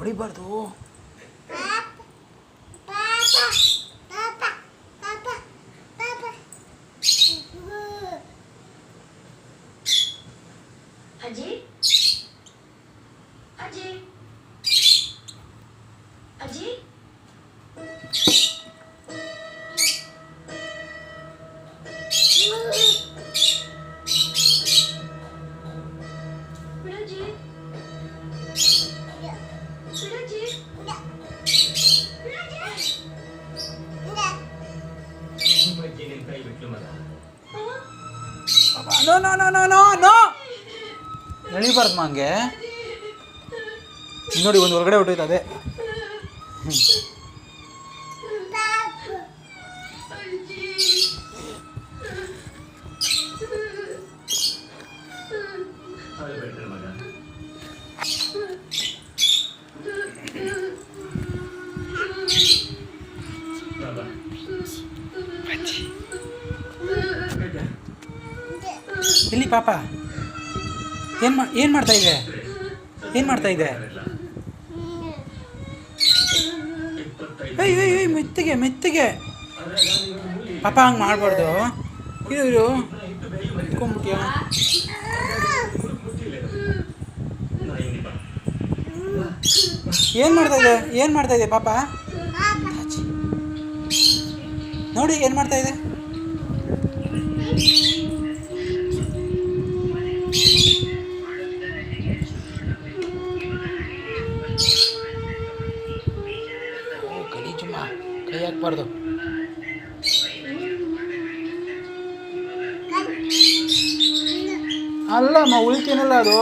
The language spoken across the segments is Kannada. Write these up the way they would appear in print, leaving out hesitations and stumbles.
ಹೊಡಿಬಾರ್ದು. ಅಜ್ಜಿ ಅಜ್ಜಿ ಅಜ್ಜಿ ಬಿಡಜ್ಜಿ ಬಿಡಜ್ಜಿ no no no no no no ಎಳಿಬಾರ್ದು ಹಂಗೆ. ನೋಡಿ ಒಂದು ಹೊರಗಡೆ ಹೊಟ್ಟೋಯ್ತು ಅದೇ. ಇಲ್ಲಿ ಪಾಪ ಏನು ಮಾಡ್ತಾ ಇದೆ? ಏನು ಮಾಡ್ತಾ ಇದೆ? ಏಯ್ ಏಯ್ ಏಯ್ ಮೆತ್ತಿಗೆ ಮೆತ್ತಿಗೆ ಪಾಪ ಹಂಗೆ ಮಾಡಬಾರ್ದು. ಇರು ಎತ್ಕೊಂಡ್ಬಿಟ್ಯಾ? ಏನು ಮಾಡ್ತಾ ಇದೆ? ಏನು ಮಾಡ್ತಾ ಇದೆ ಪಾಪ? ನೋಡಿ ಏನು ಮಾಡ್ತಾ ಇದೆ? ಗಲೀಜಮ್ಮ, ಕೈ ಹಾಕ್ಬಾರ್ದು. ಅಲ್ಲಮ್ಮ ಉಳ್ತೀನಲ್ಲ ಅದು.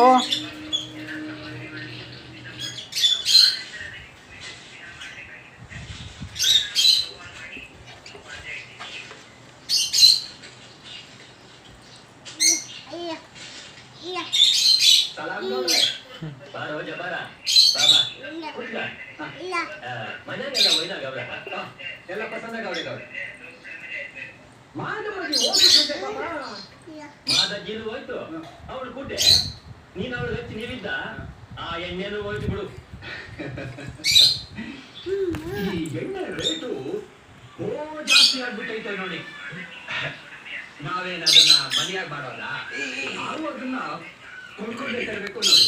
ಮನೆಗೆಲ್ಲ ಒಯ್ದಾಗ ಎಲ್ಲ ಪಸಂದಾಗ ಮಾದಜ್ಜಿನೂ ಹೋಯ್ತು, ಅವಳು ಕುಡ್ಡೆ, ನೀನು ಅವಳು ಹಚ್ಚಿ ನೀವಿದ್ದ ಆ ಎಣ್ಣೆನೂ ಹೋಯ್ತು ಬಿಡು. ಈ ಎಣ್ಣೆ ರೇಟು ಜಾಸ್ತಿ ಆಗ್ಬಿಟ್ಟೈತೆ ನೋಡಿ. ನಾವೇನ್ ಅದನ್ನ ಮನೆಯಾಗ ಮಾಡೋಲ್ಲ, ನಾವು ಅದನ್ನ ಕೊಂಡ್ಕೊಂಡೇ ತರಬೇಕು ನೋಡಿ.